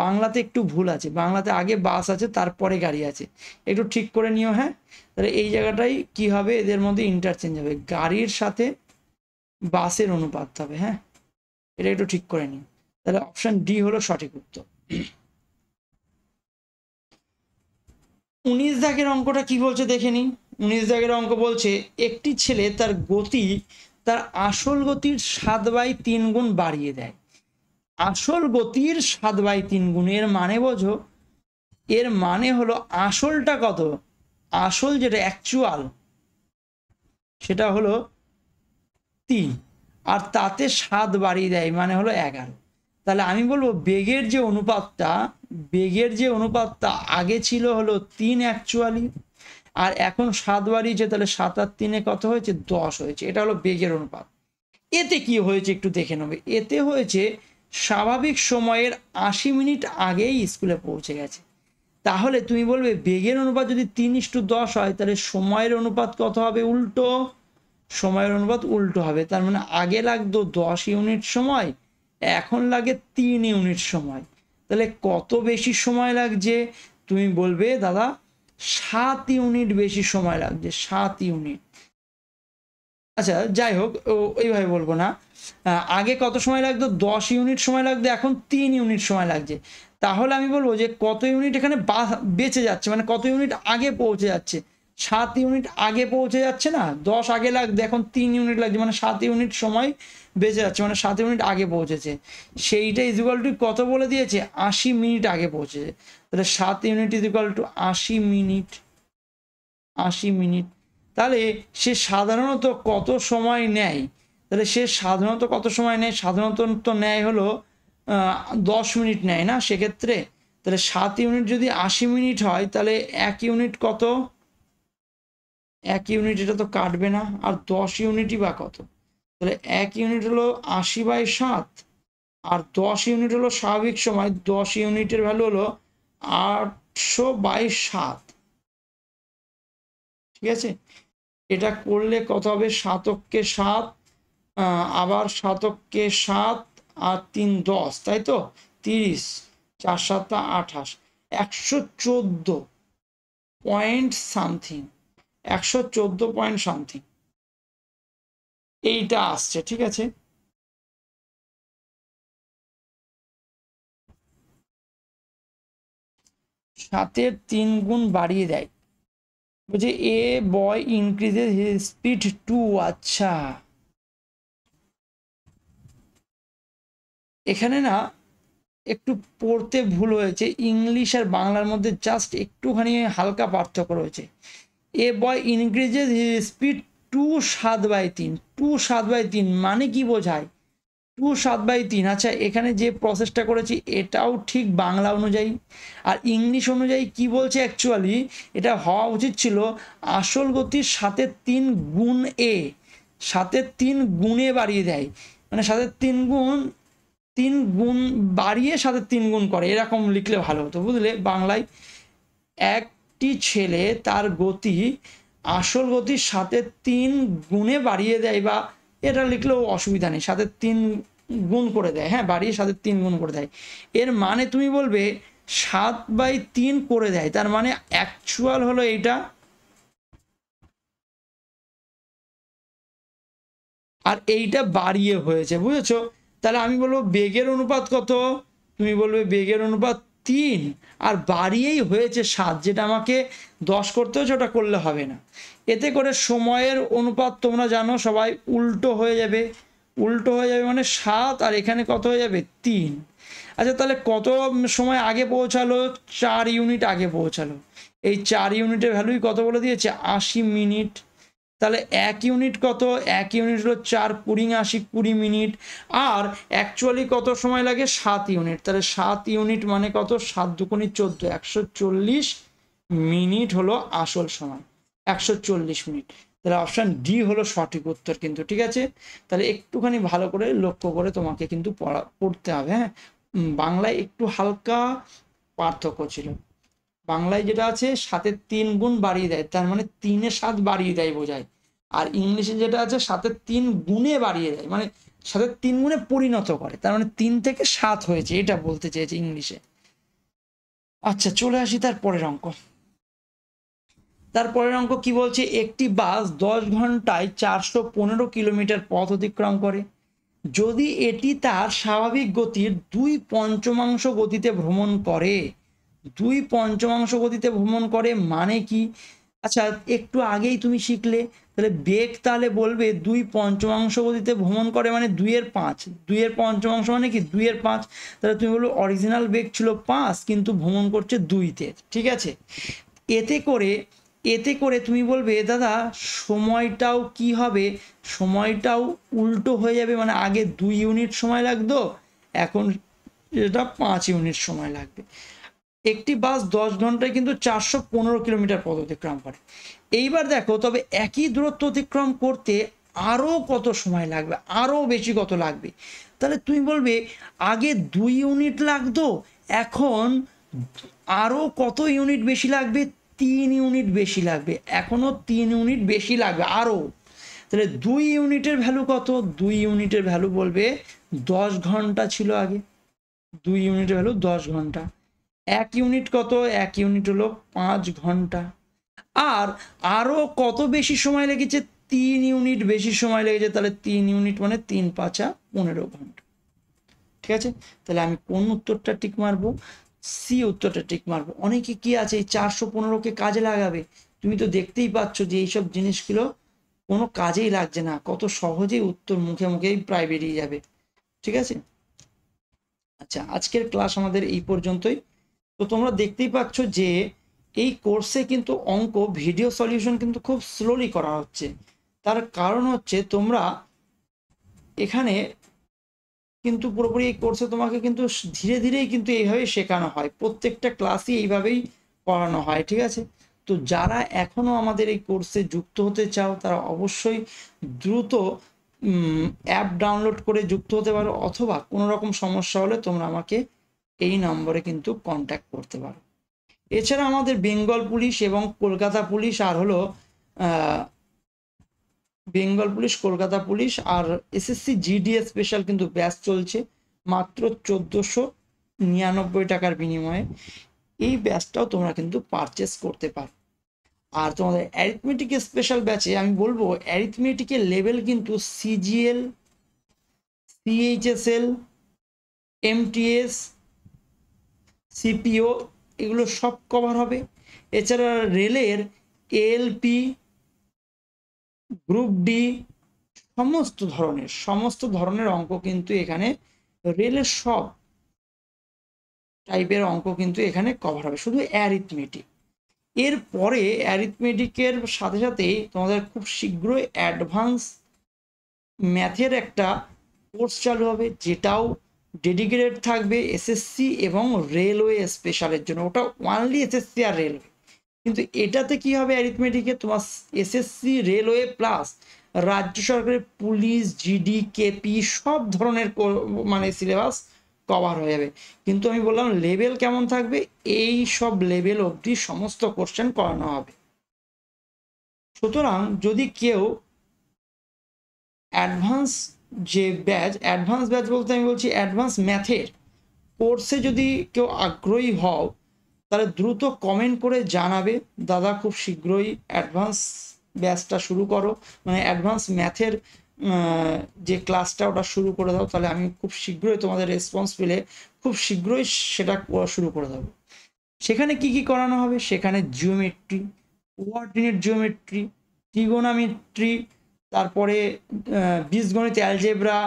বাংলাতে একটু ভুল আছে, বাংলাতে আগে বাস আছে তারপরে গাড়ি আছে, একটু ঠিক করে নিও। হ্যাঁ, তাহলে এই জায়গাটাই কি হবে? এদের মধ্যে ইন্টারচেঞ্জ হবে, গাড়ির সাথে বাসের অনুপাত হবে। হ্যাঁ, এটা একটু ঠিক করে নিও। তাহলে অপশন ডি হলো সঠিক উত্তর। 19 দাগের অঙ্কটা কি বলছে দেখে নিই। 19 দাগের অঙ্ক বলছে একটি ছেলে তার গতি তার আসল গতির 7/3 গুণ বাড়িয়ে দেয়। আসল গতির 7/3 গুণ, এর মানে বোঝো? এর মানে হলো আসলটা কত? আসল যেটা অ্যাকচুয়াল সেটা হলো 3, আর তাতে 7 বাড়িয়ে দেয়, মানে হলো 11। তাহলে আমি বলবো বেগের যে অনুপাতটা আগে ছিল হলো 3 অ্যাকচুয়ালি, আর এখন 7 বাড়িয়েছে, তাহলে 7 আর 3 কত হয়েছে? 10 হয়েছে। এটা হলো বেগের অনুপাত। এতে কি হয়েছে একটু দেখে নেবে। এতে হয়েছে স্বাভাবিক সময়ের 80 মিনিট আগেই স্কুলে পৌঁছে গেছে। তাহলে তুমি বলবে বেগের অনুপাত যদি 3:10 হয়, তাহলে সময়ের অনুপাত কত হবে? উল্টো। সময়ের অনুপাত উল্টো হবে। তার মানে আগে লাগতো 10 ইউনিট সময়, এখন লাগে 3 ইউনিট সময়। তাহলে কত বেশি সময় লাগছে? তুমি বলবে দাদা 7 ইউনিট বেশি সময় লাগছে, 7 ইউনিট। আচ্ছা যাই হোক, ওইভাবে বলবো না। আগে কত সময় লাগতো? 10 ইউনিট সময় লাগতো, এখন 3 ইউনিট সময় লাগছে। তাহলে আমি বলবো যে কত ইউনিট এখানে বেঁচে যাচ্ছে, মানে কত ইউনিট আগে পৌঁছে যাচ্ছে? 7 ইউনিট আগে পৌঁছে যাচ্ছে না? 10 আগে লাগতো, এখন 3 ইউনিট লাগছে, মানে 7 ইউনিট সময় বেঁচে যাচ্ছে, মানে 7 ইউনিট আগে পৌঁছেছে। সেইটা ইকুয়াল টু কত বলে দিয়েছে? 80 মিনিট আগে পৌঁছেছে। তাহলে 7 unit equal to 80 minute. 80 minute. তাহলে সে সাধারণত কত সময় নেয়? তাহলে সে সাধারণত কত সময় নেয়? সাধারণত তো নেয় হলো 10 মিনিট নেয় না সেক্ষেত্রে। তাহলে 7 ইউনিট যদি 80 মিনিট হয়, তাহলে 1 ইউনিট কত? 1 ইউনিট এটা তো কাটবে না, আর 10 ইউনিটই বা কত? তাহলে 1 ইউনিট হলো 80/7, আর 10 ইউনিট হলো স্বাভাবিক সময়। 10 ইউনিটের ভ্যালু হলো 800/7। ঠিক আছে, এটা করলে কত হবে? 7 × 7, আবার 7 × 7, আর 3 10, তাই তো 30, 4 7 28, 114 পয়েন্ট সামথিং, 114 পয়েন্ট সামথিং এইটা আসছে। ঠিক আছে, সাতের 3 গুণ বাড়িয়ে দেয়। বলছে এ বয় ইনক্রিজেস হিজ স্পিড টু। আচ্ছা, এখানে না একটু পড়তে ভুল হয়েছে, ইংলিশ আর বাংলার মধ্যে জাস্ট একটুখানি হালকা পার্থক্য রয়েছে। এ বয় ইনক্রিজেস হিজ স্পিড টু 7/3। 2 7/3 মানে কি বোঝায়? 2 7/3। আচ্ছা, এখানে যে প্রসেসটা করেছি এটাও ঠিক বাংলা অনুযায়ী, আর ইংলিশ অনুযায়ী কি বলছে? অ্যাকচুয়ালি এটা হওয়া উচিত ছিল আসল গতির 7/3 গুণ এ, 7/3 গুণে বাড়িয়ে দেয়, মানে 7/3 গুণ, 3 গুণ বাড়িয়ে 7/3 গুণ করে, এরকম লিখলে ভালো হতো, বুঝলে? বাংলায় একটি ছেলে তার গতি আসল গতির 7/3 গুণে বাড়িয়ে দেয়, বা এটা লিখলেও অসুবিধা নেই, 7/3 গুণ করে দেয়, হ্যাঁ, বাড়িয়ে 7/3 গুণ করে দেয়। এর মানে তুমি বলবে 7/3 করে দেয়, তার মানে অ্যাকচুয়াল হলো এইটা, আর এইটা বাড়িয়ে হয়েছে, বুঝেছো? তাহলে আমি বলবো বেগের অনুপাত কত? তুমি বলবে বেগের অনুপাত 3, আর বাড়িয়েই হয়েছে 7, যেটা আমাকে 10 করতে হচ্ছে, ওটা করলে হবে না। এতে করে সময়ের অনুপাত তোমরা জানো সবাই উল্টো হয়ে যাবে, উল্টো হয়ে যাবে মানে 7, আর এখানে কত হয়ে যাবে? 3। আচ্ছা, তাহলে কত সময় আগে পৌঁছালো? 4 ইউনিট আগে পৌঁছালো। এই 4 ইউনিটের ভ্যালুই কত বলে দিয়েছে? 80 মিনিট। তাহলে 1 ইউনিট কত? 1 ইউনিট হলো 4 20 80, 20 মিনিট। আর অ্যাকচুয়ালি কত সময় লাগে? 7 ইউনিট। তাহলে 7 ইউনিট মানে কত? 7 দুগুণে 14, 140 মিনিট হলো আসল সময়, 140 মিনিট। তাহলে অপশান ডি হলো সঠিক উত্তর কিন্তু। ঠিক আছে, তাহলে একটুখানি ভালো করে লক্ষ্য করে তোমাকে কিন্তু পড়তে হবে, হ্যাঁ। বাংলায় একটু হালকা পার্থক্য ছিল। বাংলায় যেটা আছে 7/3 গুণ বাড়িয়ে দেয়, তার মানে 3 এ 7 বাড়িয়ে দেয় বোঝায়। আর ইংলিশে যেটা আছে 7/3 গুণে বাড়িয়ে দেয়, মানে 7/3 গুণে পরিণত করে, তার মানে 3 থেকে 7 হয়েছে, এটা বলতে চেয়েছে ইংলিশে। আচ্ছা, চলে আসি তার পরের অঙ্ক। তারপরের অঙ্ক কি বলছে? একটি বাস 10 ঘন্টায় 415 কিলোমিটার পথ অতিক্রম করে। যদি এটি তার স্বাভাবিক গতির 2/5 গতিতে ভ্রমণ করে। 2/5 গতিতে ভ্রমণ করে মানে কি? আচ্ছা, একটু আগেই তুমি শিখলে, তাহলে বেগ তাহলে বলবে 2/5 গতিতে ভ্রমণ করে মানে 2/5, 2/5 মানে কি 2/5। তাহলে তুমি বলবে অরিজিনাল বেগ ছিল 5, কিন্তু ভ্রমণ করছে 2-তে। ঠিক আছে, এতে করে এতে করে তুমি বলবে দাদা সময়টাও কি হবে? সময়টাও উল্টো হয়ে যাবে, মানে আগে 2 ইউনিট সময় লাগতো, এখন এটা 5 ইউনিট সময় লাগবে। একটি বাস 10 ঘন্টায় কিন্তু 415 কিলোমিটার পথ অতিক্রম করে। এইবার দেখো, তবে একই দূরত্ব অতিক্রম করতে আরও কত সময় লাগবে, আরও বেশি কত লাগবে? তাহলে তুমি বলবে আগে 2 ইউনিট লাগতো, এখন আরও কত ইউনিট বেশি লাগবে? 3 ইউনিট বেশি লাগবে, এখনও 3 ইউনিট বেশি লাগবে আরও। তাহলে 2 ইউনিটের ভ্যালু কত? 2 ইউনিটের ভ্যালু বলবে 10 ঘন্টা ছিল আগে, 2 ইউনিটের ভ্যালু 10 ঘন্টা। 1 ইউনিট কত? 1 ইউনিট হলো 5 ঘন্টা। আর আরও কত বেশি সময় লেগেছে? 3 ইউনিট বেশি সময় লেগেছে, তাহলে 3 ইউনিট মানে 3 5 15 ঘন্টা। ঠিক আছে, তাহলে আমি কোন উত্তরটা টিক মারবো? সি উত্তরটা টিক মারবো। অনেকে কি আছে এই 415কে কাজে লাগাবে, তুমি তো দেখতেই পাচ্ছ যে এইসব জিনিসগুলো কোনো কাজেই লাগছে না, কত সহজেই উত্তর মুখে মুখেই প্রায় বেরিয়ে যাবে। ঠিক আছে, আচ্ছা আজকের ক্লাস আমাদের এই পর্যন্তই। তো তোমরা দেখতেই পাচ্ছ যে এই কোর্সে কিন্তু অঙ্ক ভিডিও সলিউশন কিন্তু খুব স্লোলি করা হচ্ছে। তার কারণ হচ্ছে তোমরা এখানে কিন্তু পুরোপুরি এই কোর্সে তোমাকে কিন্তু ধীরে ধীরেই কিন্তু এইভাবেই শেখানো হয়, প্রত্যেকটা ক্লাসই এইভাবেই পড়ানো হয়। ঠিক আছে, তো যারা এখনো আমাদের এই কোর্সে যুক্ত হতে চাও তারা অবশ্যই দ্রুত অ্যাপ ডাউনলোড করে যুক্ত হতে পারো, অথবা কোনো রকম সমস্যা হলে তোমরা আমাকে এই নম্বরে কিন্তু কন্ট্যাক্ট করতে পারো। এছাড়া আমাদের বেঙ্গল পুলিশ এবং কলকাতা পুলিশ আর হলো বেঙ্গল পুলিশ, কলকাতা পুলিশ আর এসএসসি জিডিএ স্পেশাল কিন্তু ব্যাচ চলছে মাত্র 1499 টাকার বিনিময়ে। এই ব্যাচটাও তোমরা কিন্তু পারচেস করতে পারো। আর তোমাদের অ্যারিথমেটিক স্পেশাল ব্যাচে আমি বলবো অ্যারিথমেটিকের লেভেল কিন্তু সিজিএল, সিএইচএসএল, এমটিএস, সিপিও এগুলো সব কভার হবে। এছাড়া রেলের এএলপি, গ্রুপ ডি সমস্ত ধরনের অঙ্ক কিন্তু এখানে, রেলের সব টাইপের অঙ্ক কিন্তু এখানে কভার হবে, শুধু অ্যারিথমেটিক। এরপরে অ্যারিথমেটিকের সাথে সাথেই তোমাদের খুব শীঘ্রই অ্যাডভান্স ম্যাথের একটা কোর্স চালু হবে, যেটাও ডেডিকেটেড থাকবে এসএসসি এবং রেলওয়ে স্পেশালের জন্য। ওটা ওনলি এসএসসি আর রেলওয়ে, কিন্তু এটাতে কি হবে অ্যারিথমেটিকে তোমার এসএসসি, রেলওয়ে প্লাস রাজ্য সরকারের পুলিশ, জিডি, কেপি সব ধরনের মানে সিলেবাস কভার হয়ে যাবে। কিন্তু আমি বললাম লেভেল কেমন থাকবে, এই সব লেভেল অবধি সমস্ত কোশ্চেন করানো হবে। সুতরাং যদি কেউ অ্যাডভান্স অ্যাডভান্স ব্যাচ বলতে আমি বলছি অ্যাডভান্স ম্যাথের কোর্সে যদি কেউ আগ্রহী হও, তাহলে দ্রুত কমেন্ট করে জানাবে, দাদা খুব শীঘ্রই অ্যাডভান্স ব্যাচটা শুরু করো, মানে অ্যাডভান্স ম্যাথের যে ক্লাসটা ওটা শুরু করে দাও। তাহলে আমি খুব শীঘ্রই তোমাদের রেসপন্স পেলে খুব শীঘ্রই সেটা শুরু করে দেবো। সেখানে কি কি করানো হবে? সেখানে জিওমেট্রি, কোঅর্ডিনেট জিওমেট্রি, ট্রিগোনোমেট্রি, তারপরে বীজগণিত, অ্যালজেব্রা,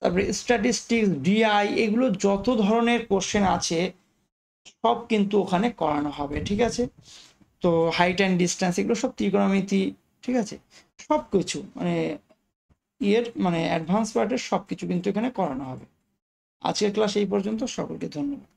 তারপরে স্ট্যাটিস্টিক্স, ডিআই, এগুলো যত ধরনের কোশ্চেন আছে সব কিন্তু ওখানে করানো হবে। ঠিক আছে, তো হাইট অ্যান্ড ডিস্টেন্স এগুলো সব, ত্রিকোণমিতি, ঠিক আছে, সব কিছু মানে মানে অ্যাডভান্স পার্টের সব কিছু কিন্তু এখানে করানো হবে। আজকের ক্লাস এই পর্যন্ত, সকলকে ধন্যবাদ।